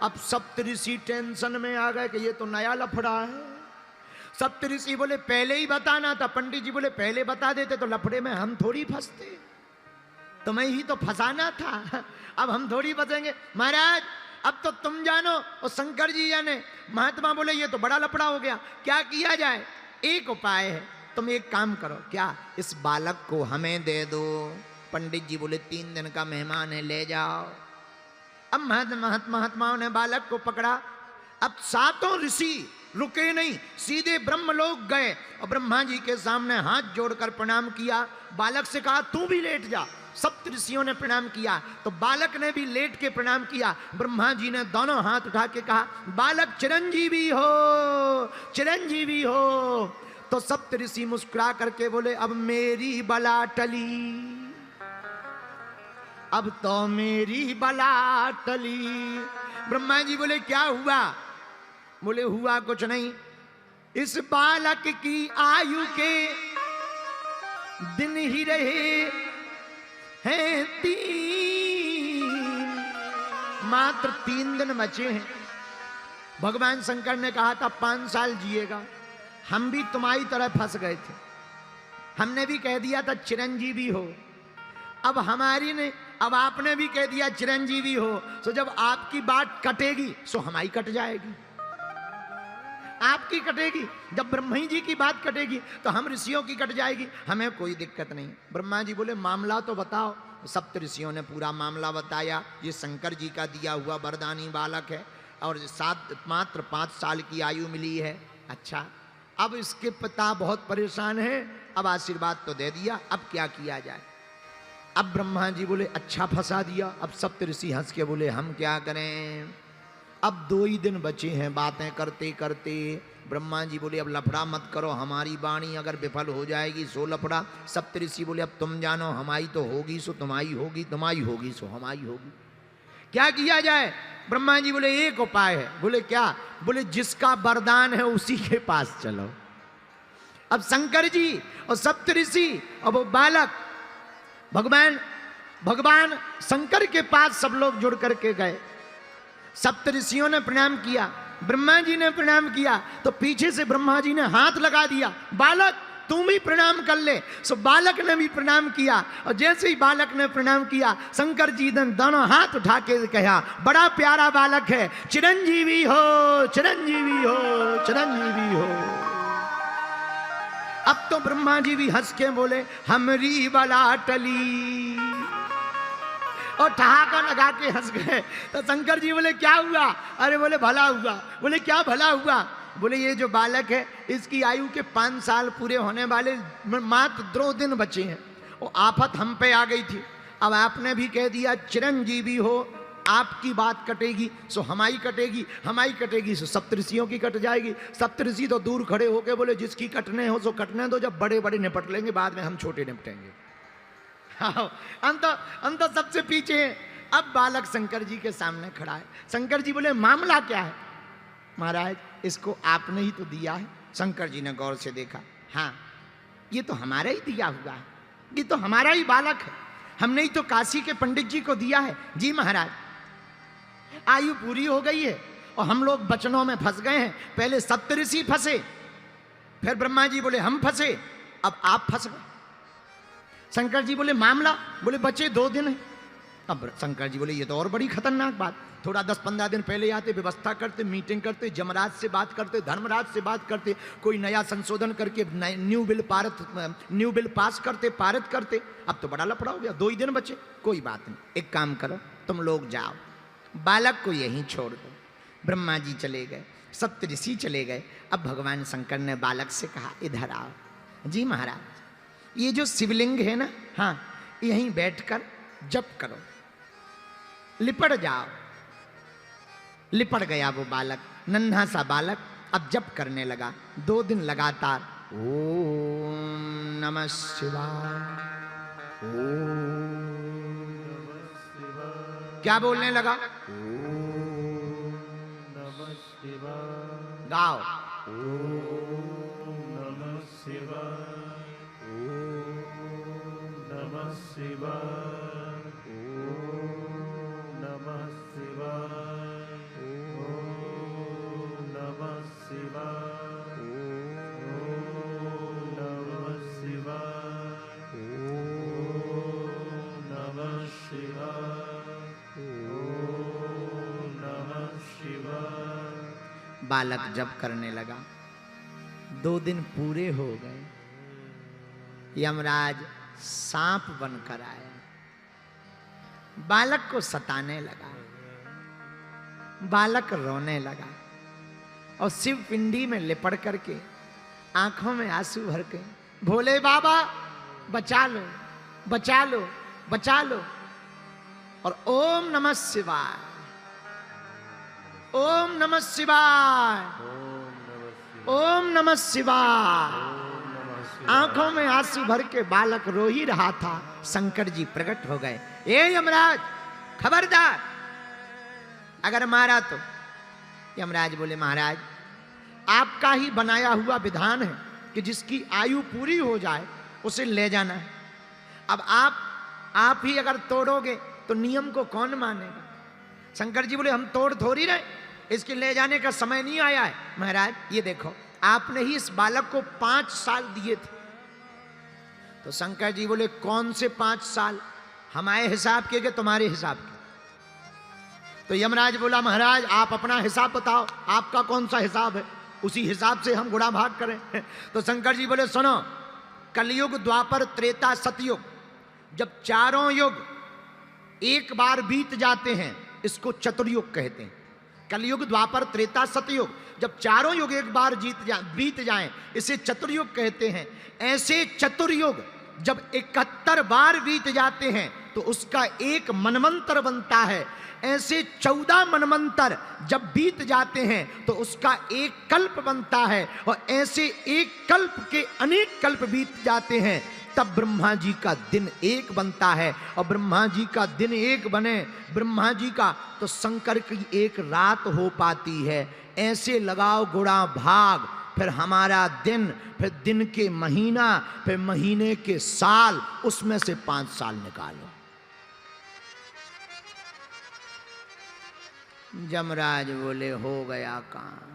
अब सप्तऋषि टेंशन में आ गए कि ये तो नया लफड़ा है। सप्तऋषि बोले पहले ही बताना था। पंडित जी बोले पहले बता देते तो लफड़े में हम थोड़ी फंसते, तुम्हें ही तो फंसाना था, अब हम थोड़ी फंसेंगे। महाराज अब तो तुम जानो और शंकर जी जाने। महात्मा बोले ये तो बड़ा लफड़ा हो गया, क्या किया जाए? एक उपाय है, तुम एक काम करो। क्या? इस बालक को हमें दे दो। पंडित जी बोले 3 दिन का मेहमान है, ले जाओ। अब महात्माओं ने बालक को पकड़ा। अब 7 ऋषि रुके नहीं, सीधे ब्रह्मलोक गए और ब्रह्मा जी के सामने हाथ जोड़कर प्रणाम किया। बालक से कहा तू भी लेट जा। सप्त ऋषियों ने प्रणाम किया तो बालक ने भी लेट के प्रणाम किया। ब्रह्मा जी ने दोनों हाथ उठा के कहा बालक चिरंजीवी हो, चिरंजीवी हो। तो सप्त ऋषि मुस्कुरा करके बोले अब मेरी बला टली, अब तो मेरी बला टली। ब्रह्मा जी बोले क्या हुआ? बोले हुआ कुछ नहीं, इस बालक की आयु के दिन ही रहे हैं 3, मात्र 3 दिन बचे हैं। भगवान शंकर ने कहा था 5 साल जिएगा। हम भी तुम्हारी तरह फंस गए थे, हमने भी कह दिया था चिरंजीवी हो। अब आपने भी कह दिया चिरंजीवी हो, तो जब आपकी बात कटेगी सो हमारी कट जाएगी। आपकी कटेगी, जब ब्रह्मा जी की बात कटेगी तो हम ऋषियों की कट जाएगी, हमें कोई दिक्कत नहीं। ब्रह्मा जी बोले मामला तो बताओ। सप्त ऋषियों ने पूरा मामला बताया। ये शंकर जी का दिया हुआ वरदानी बालक है और मात्र 5 साल की आयु मिली है। अच्छा, अब इसके पिता बहुत परेशान हैं। अब आशीर्वाद तो दे दिया, अब क्या किया जाए? अब ब्रह्मा जी बोले अच्छा फंसा दिया। अब सप्त ऋषि हंस के बोले हम क्या करें? अब 2 ही दिन बचे हैं बातें करते करते। ब्रह्मा जी बोले अब लफड़ा मत करो, हमारी वाणी अगर विफल हो जाएगी सो लफड़ा। सप्तऋषि बोले अब तुम जानो, हमारी तो होगी सो तुम्हारी होगी, तुम्हारी होगी सो हमारी होगी। क्या किया जाए? ब्रह्मा जी बोले एक उपाय है। बोले क्या? बोले जिसका वरदान है उसी के पास चलो। अब शंकर जी और सप्तऋषि और वो बालक भगवान शंकर के पास सब लोग जुड़ करके गए। सप्तऋषियों ने प्रणाम किया, ब्रह्मा जी ने प्रणाम किया, तो पीछे से ब्रह्मा जी ने हाथ लगा दिया, बालक तुम भी प्रणाम कर ले। सो बालक ने भी प्रणाम किया और जैसे ही बालक ने प्रणाम किया शंकर जी ने दोनों हाथ उठा के कहा बड़ा प्यारा बालक है, चिरंजीवी हो, चिरंजीवी हो, चिरंजीवी हो। अब तो ब्रह्मा जी भी हंस के बोले हमरी बला टली और ठहाका लगा के हंस गए। तो शंकर जी बोले क्या हुआ? अरे बोले भला हुआ। बोले क्या भला हुआ? बोले ये जो बालक है इसकी आयु के 5 साल पूरे होने वाले, मात्र 2 दिन बचे हैं। वो आफत हम पे आ गई थी, अब आपने भी कह दिया चिरंजीवी हो, आपकी बात कटेगी सो हमारी कटेगी, हमारी कटेगी सो सप्तऋषियों की कट जाएगी। सप्तऋषि तो दूर खड़े होके बोले जिसकी कटने हो सो कटने दो, जब बड़े बड़े निपट लेंगे बाद में हम छोटे निपटेंगे। हम तो सबसे पीछे हैं। अब बालक शंकर जी के सामने खड़ा है। शंकर जी बोले मामला क्या है? महाराज इसको आपने ही तो दिया है। शंकर जी ने गौर से देखा, हाँ ये तो हमारा ही दिया हुआ है, ये तो हमारा ही बालक है, हमने ही तो काशी के पंडित जी को दिया है। जी महाराज, आयु पूरी हो गई है और हम लोग बचनों में फंस गए हैं। पहले सप्तऋषि फंसे, फिर ब्रह्मा जी बोले हम फंसे, अब आप फंस गए। शंकर जी बोले मामला? बोले बचे 2 दिन है। अब शंकर जी बोले ये तो और बड़ी खतरनाक बात। थोड़ा 10-15 दिन पहले आते, व्यवस्था करते, मीटिंग करते, जमराज से बात करते, धर्मराज से बात करते, कोई नया संशोधन करके न्यू बिल पास करते, पारित करते। अब तो बड़ा लफड़ा हो गया, 2 ही दिन बचे। कोई बात नहीं, एक काम करो तुम लोग जाओ, बालक को यहीं छोड़ दो। ब्रह्मा जी चले गए, सप्तऋषि चले गए। अब भगवान शंकर ने बालक से कहा इधर आओ। जी महाराज, ये जो शिवलिंग है ना, हाँ यहीं बैठकर जप करो, लिपट जाओ। लिपट गया वो बालक, नन्हा सा बालक, अब जप करने लगा। 2 दिन लगातार ओम नमः शिवाय, ओम नमः शिवाय, क्या बोलने लगा? ओम नमः शिवाय। गाओ ओम नमः शिवाय, नमः शिवाय, ओम नमः शिवाय, बालक जप करने लगा। 2 दिन पूरे हो गए, यमराज सांप बनकर आया, बालक को सताने लगा। बालक रोने लगा और शिव पिंडी में लिपट करके आंखों में आंसू भर के, भोले बाबा बचा लो, बचा लो, बचा लो। और ओम नमः शिवाय, ओम नमः शिवाय, ओम नमः शिवाय। आंखों में आंसू भर के बालक रो ही रहा था। शंकर जी प्रकट हो गए। ए यमराज, खबरदार, अगर मारा तो। यमराज बोले, महाराज आपका ही बनाया हुआ विधान है कि जिसकी आयु पूरी हो जाए उसे ले जाना है। अब आप ही अगर तोड़ोगे तो नियम को कौन मानेगा? शंकर जी बोले, हम तोड़ थोड़ी रहे, इसके ले जाने का समय नहीं आया है। महाराज ये देखो, आपने ही इस बालक को 5 साल दिए थे। तो शंकर जी बोले, कौन से 5 साल? हमारे हिसाब के कि तुम्हारे हिसाब के? तो यमराज बोला, महाराज आप अपना हिसाब बताओ, आपका कौन सा हिसाब है, उसी हिसाब से हम गुणा भाग करें। तो शंकर जी बोले, सुनो, कलयुग, द्वापर, त्रेता, सतयुग, जब चारों युग एक बार बीत जाते हैं इसको चतुर्युग कहते हैं। कलयुग, द्वापर, त्रेता, सतयुग, जब चारों युग एक बार बीत जाएं इसे चतुर्युग कहते हैं। ऐसे चतुर्युग जब 71 बार बीत जाते हैं तो उसका एक मनवंतर बनता है। ऐसे 14 मनवंतर जब बीत जाते हैं तो उसका एक कल्प बनता है। और ऐसे एक कल्प के अनेक कल्प बीत जाते हैं तब ब्रह्मा जी का दिन एक बनता है। और ब्रह्मा जी का दिन एक बने ब्रह्मा जी का, तो शंकर की एक रात हो पाती है। ऐसे लगाओ गुणा भाग, फिर हमारा दिन, फिर दिन के महीना, फिर महीने के साल, उसमें से 5 साल निकालो। जमराज बोले, हो गया काम।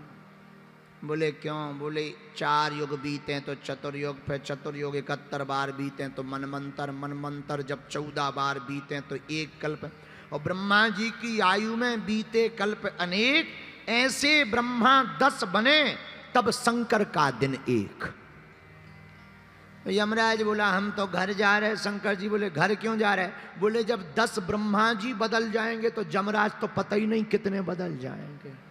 बोले क्यों? बोले 4 युग बीते तो चतुर्युग, फिर चतुर्युग 71 बार बीते तो मनमंतर, मनमंतर जब 14 बार बीते तो एक कल्प। और ब्रह्मा जी की आयु में बीते कल्प अनेक। ऐसे ब्रह्मा 10 बने तब शंकर का दिन एक। यमराज बोला, हम तो घर जा रहे। शंकर जी बोले, घर क्यों जा रहे? बोले, जब 10 ब्रह्मा जी बदल जाएंगे तो जमराज तो पता ही नहीं कितने बदल जाएंगे।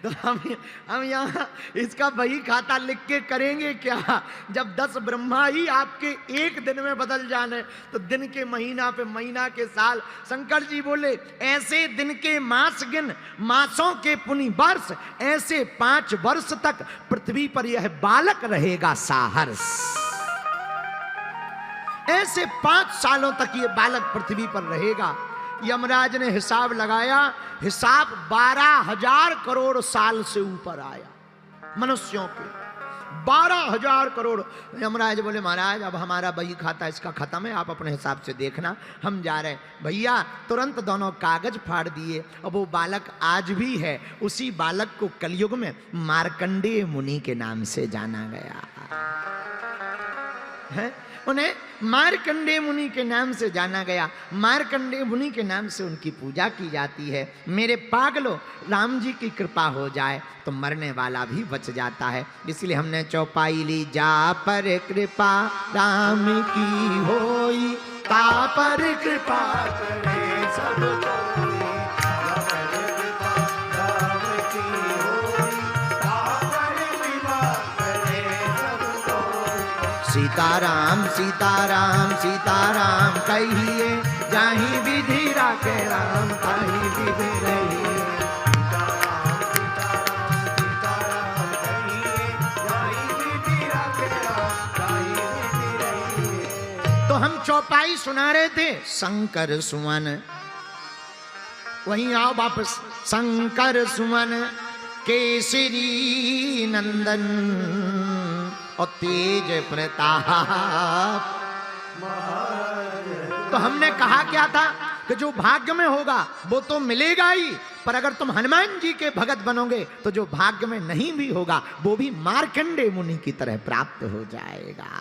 तो हम यहाँ इसका वही खाता लिख के करेंगे क्या? जब 10 ब्रह्मा ही आपके एक दिन में बदल जाने तो दिन के महीना पे महीना के साल। शंकर जी बोले, ऐसे दिन के मास गिन, मासों के पुनि वर्ष, ऐसे 5 वर्ष तक पृथ्वी पर यह बालक रहेगा साहर्ष। ऐसे 5 सालों तक ये बालक पृथ्वी पर रहेगा। यमराज ने हिसाब लगाया, हिसाब 12,000 करोड़ साल से ऊपर आया मनुष्यों के, 12,000 करोड़। यमराज बोले, महाराज अब हमारा बही खाता इसका खत्म है, आप अपने हिसाब से देखना, हम जा रहे। भैया तुरंत दोनों कागज फाड़ दिए। अब वो बालक आज भी है। उसी बालक को कलयुग में मार्कंडेय मुनि के नाम से जाना गया है। उन्हें मार्कंडेय मुनि के नाम से जाना गया। मार्कंडेय मुनि के नाम से उनकी पूजा की जाती है। मेरे पागलों, राम जी की कृपा हो जाए तो मरने वाला भी बच जाता है। इसलिए हमने चौपाई ली, जा पर कृपा राम की होई, ता पर कृपा करे सब कोई। सीताराम सीताराम सीताराम कहिए, जाहि विधि राखे राम ताहि विधि रहिए। तो हम चौपाई सुना रहे थे, शंकर सुमन, वहीं आओ वापस। शंकर सुमन केसरी नंदन और तेज प्रताप। तो हमने कहा क्या था कि जो भाग्य में होगा वो तो मिलेगा ही, पर अगर तुम हनुमान जी के भगत बनोगे तो जो भाग्य में नहीं भी होगा वो भी मार्कंडेय मुनि की तरह प्राप्त हो जाएगा।